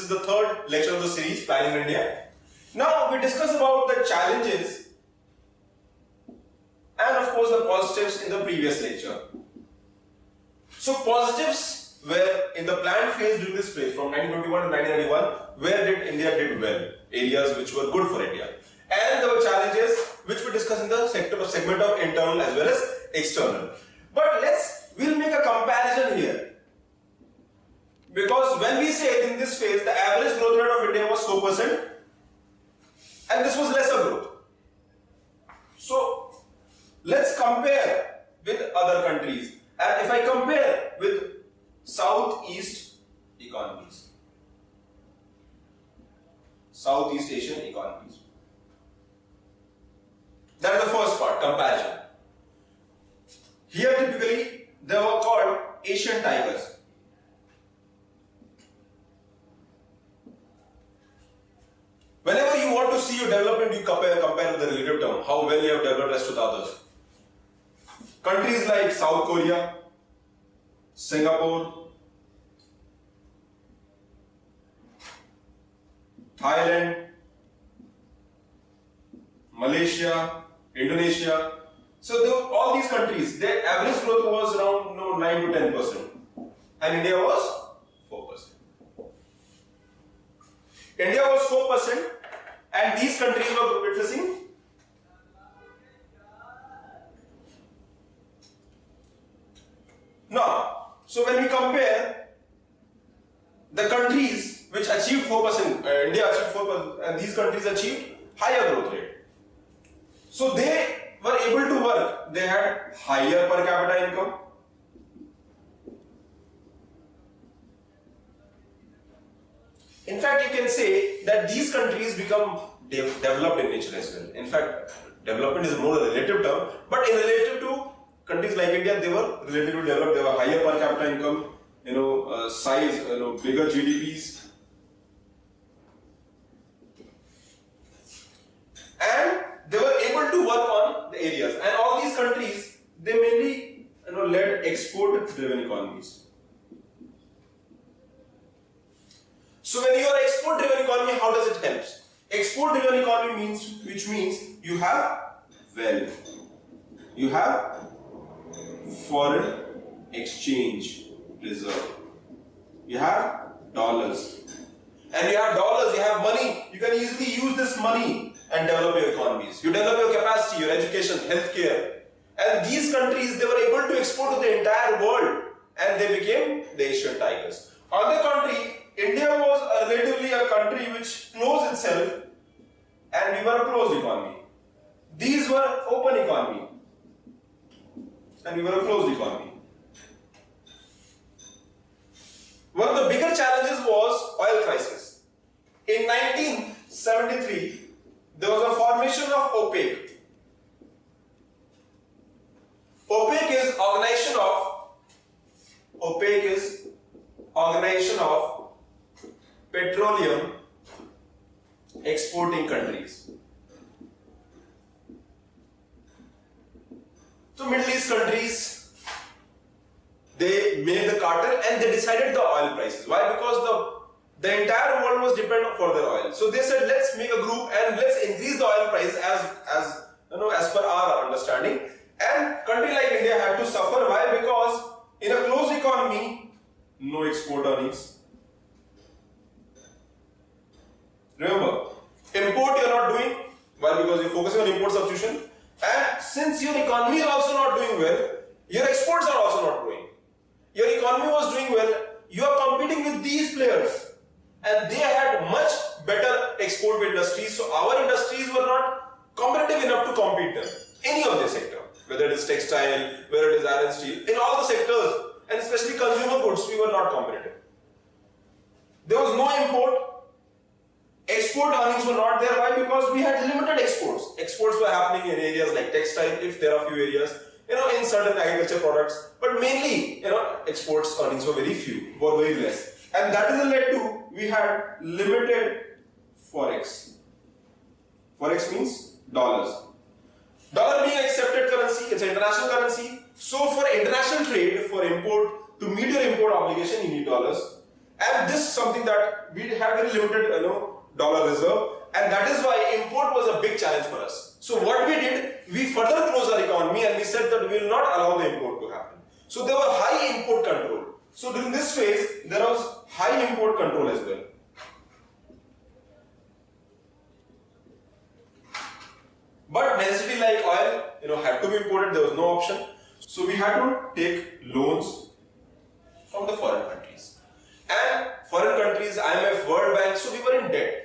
is the third lecture of the series, Planning in India. Now we discuss about the challenges and of course the positives in the previous lecture. So positives were in the planned phase during this phase from 1921 to 1991, where did India did well, areas which were good for India. And there were challenges which we discuss in the segment of internal as well as external. But we'll make a comparison here. Because when we say in this phase, the average growth rate of India was 4% and this was lesser growth. So let's compare with other countries. And if I compare with Southeast economies, Southeast Asian economies, that is the first part, comparison. Here typically they were called Asian tigers. Whenever you want to see your development, you compare with the relative term, how well you have developed as to the others. Countries like South Korea, Singapore, Thailand, Malaysia, Indonesia. So all these countries, their average growth was around 9 to 10%, and India was 4%. India was 4%, and these countries were witnessing now. So when we compare the countries which achieved 4%, India achieved 4%, and these countries achieved higher growth rate. So they were able to work. They had higher per capita income. In fact, you can say that these countries become developed in nature as well. In fact, development is more a relative term, but in relative to countries like India, they were relatively developed. They were higher per capita income, size, bigger GDPs. And they were able to work on the areas. And all these countries, they mainly led export-driven economies. So when you are export-driven economy, how does it help? Export-driven economy which means you have wealth. You have foreign exchange reserve. You have dollars. And you have dollars, you have money. You can easily use this money and develop your economies. You develop your capacity, your education, healthcare. And these countries, they were able to export to the entire world, and they became the Asian tigers. On the contrary, India was relatively a country which closed itself, and we were a closed economy. These were open economy, and we were a closed economy. One of the bigger challenges was oil crisis. In 1973, there was a formation of OPEC. OPEC is Organization of Petroleum Exporting Countries. So Middle East countries, they made the cartel and they decided the oil prices. Why? Because the entire world was dependent for their oil. So they said, let's make a group and let's increase the oil price as per our understanding. And country like India had to suffer. Why? Because in a closed economy, no export earnings. Remember, import you're not doing. Why? Because you're focusing on import substitution. And since your economy is also not doing well, your exports are also not growing. Your economy was doing well, you are competing with these players. And they had much better export industries. So our industries were not competitive enough to compete them. Any of the sector, whether it is textile, whether it is iron steel, in all the sectors, and especially consumer goods, we were not competitive. There was no import. Export earnings were not there. Why? Because we had limited exports. Exports were happening in areas like textile, if there are few areas, in certain agriculture products. But mainly, exports earnings were very few, were very less. And that is led to, we had limited forex. Forex means dollars. Dollar being accepted currency, it's an international currency. So for international trade, for import, to meet your import obligation, you need dollars. And this is something that we had very limited dollar reserve, and that is why import was a big challenge for us. So what we did, we further closed our economy and we said that we will not allow the import to happen. So there was high import control. So during this phase, there was high import control as well. But necessity like oil, had to be imported. There was no option. So we had to take loans from the foreign countries. And foreign countries, IMF, World Bank, so we were in debt.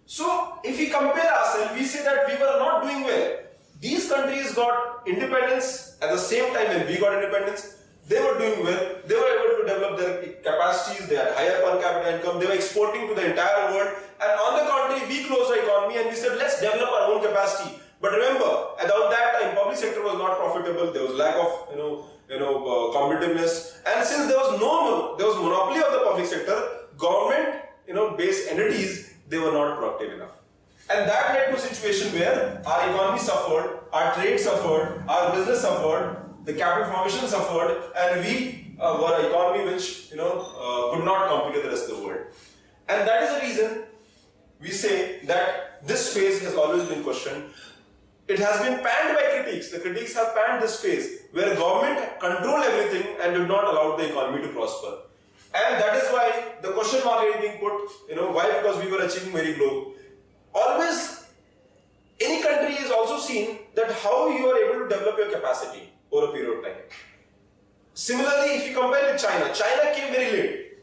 So if we compare ourselves, we say that we were not doing well. These countries got independence at the same time when we got independence. They were doing well. They were able to develop their capacities. They had higher per capita income. They were exporting to the entire world. And on the contrary, we closed our economy and we said, let's develop our own capacity. But remember, at that time, public sector was not profitable. There was lack of, competitiveness. And since there was monopoly of the public sector, government, based entities, they were not productive enough. And that led to a situation where our economy suffered, our trade suffered, our business suffered, the capital formation suffered, and we were an economy which could not compete with the rest of the world. And that is the reason we say that this phase has always been questioned. It has been panned by critics. The critics have panned this phase where government controlled everything and did not allow the economy to prosper. And that is why the question mark is being put, why? Because we were achieving very low. Always, any country is also seen that how you are able to develop your capacity over a period of time. Similarly, if you compare with China, China came very late.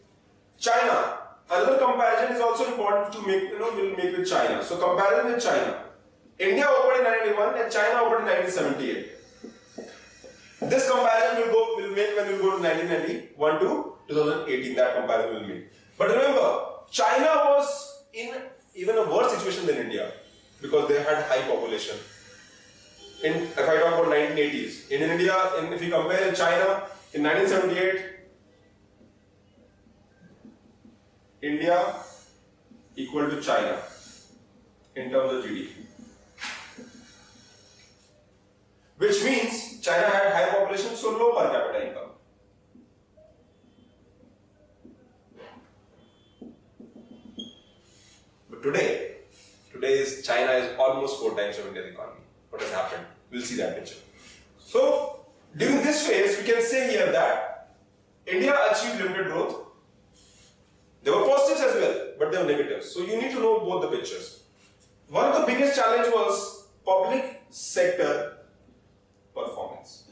China, another comparison is also important to make, we'll make with China. So comparison with China. India opened in 1991 and China opened in 1978. This comparison we'll make when we go to 1991 to 2018. That comparison will make. But remember, China was in even a worse situation than India because they had high population. If I talk about 1980s, in India, if you compare China in 1978, India equal to China in terms of GDP. Which means China had high population, so low per capita income. But today China is almost 4 times of India's economy. What has happened? We'll see that picture. So, during this phase, we can say here that India achieved limited growth. There were positives as well, but there were negatives. So, you need to know both the pictures. One of the biggest challenge was public sector performance.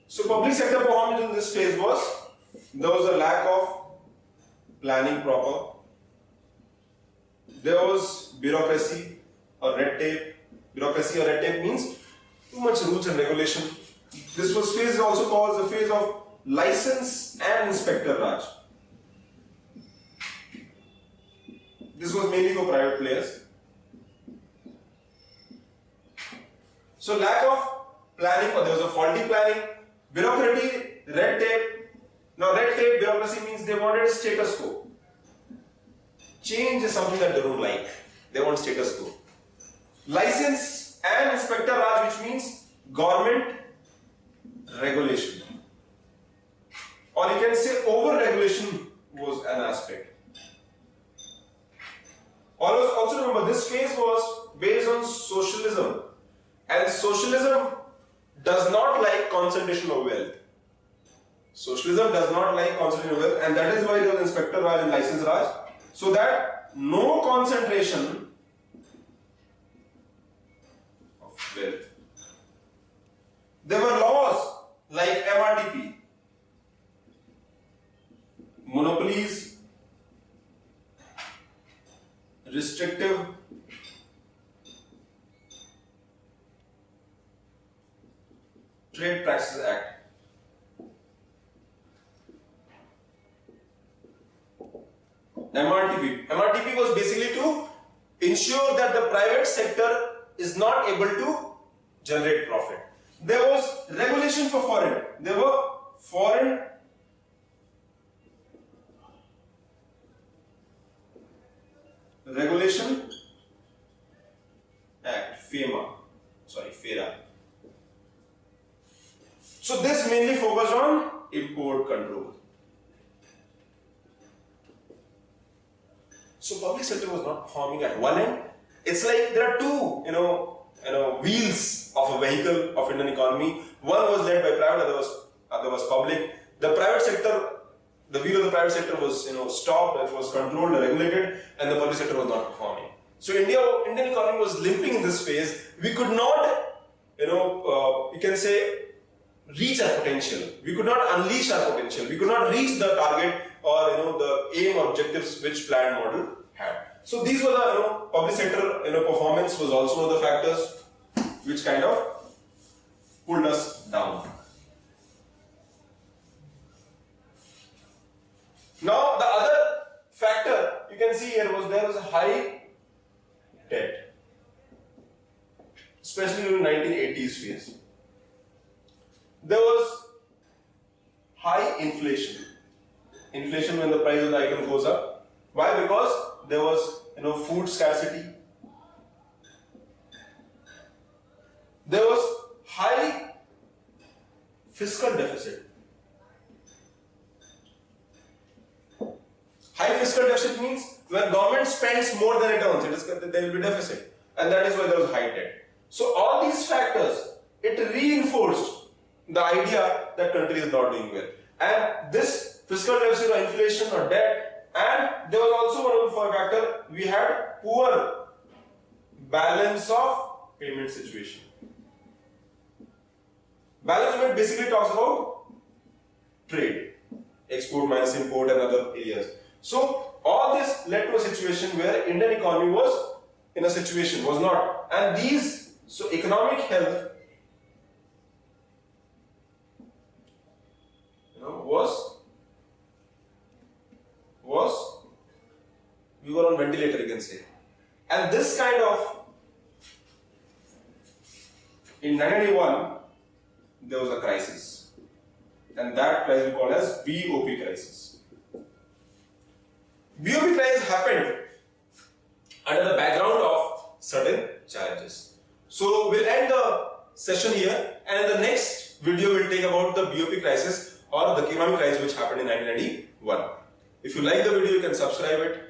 So, public sector performance in this phase was, there was a lack of planning proper. There was bureaucracy or red tape. Bureaucracy or red tape means too much rules and regulation. This was phase also called the phase of license and inspector Raj. This was mainly for private players. So lack of planning, or there was a faulty planning, bureaucracy, red tape. Now red tape, bureaucracy means they wanted a status quo. Change is something that they don't like. They want status quo. License and inspector Raj, which means government regulation. Or you can say over-regulation was an aspect. Also remember, this phase was based on socialism. And socialism does not like concentration of wealth. Socialism does not like concentration of wealth, and that is why there was Inspector Raj and License Raj, so that no concentration of wealth. There were laws like MRTP, monopolies, restrictive Trade Practices Act. MRTP was basically to ensure that the private sector is not able to generate profit. There was regulation for foreign. There were Foreign Regulation Act, FERA. So this mainly focused on import control. So public sector was not performing at one end. It's like there are two, wheels of a vehicle of Indian economy. One was led by private, other was public. The private sector, the wheel of the private sector was, stopped, it was controlled, regulated, and the public sector was not performing. So Indian economy was limping in this phase. We could not, you can say, reach our potential. We could not unleash our potential. We could not reach the target or the aim objectives which planned model had. So these were the public sector performance was also one of the factors which kind of pulled us down. Now the other factor you can see here was there was a high debt, especially during 1980s phase. There was high inflation. Inflation when the price of the item goes up. Why? Because there was food scarcity. There was high fiscal deficit. High fiscal deficit means when government spends more than it earns, there will be deficit, and that is why there was high debt. So all these factors, it reinforced the idea that country is not doing well. And this fiscal deficit or inflation or debt, and there was also one other factor, we had poor balance of payment situation. Balance of payment basically talks about trade, export minus import and other areas. So all this led to a situation where Indian economy was in a situation, was not. And these, so economic health we were on ventilator, you can say. And this kind of, in 1991, there was a crisis. And that crisis we call as BOP crisis. BOP crisis happened under the background of certain challenges. So we'll end the session here, and in the next video we'll take about the BOP crisis or the economic crisis which happened in 1991. If you like the video, you can subscribe it.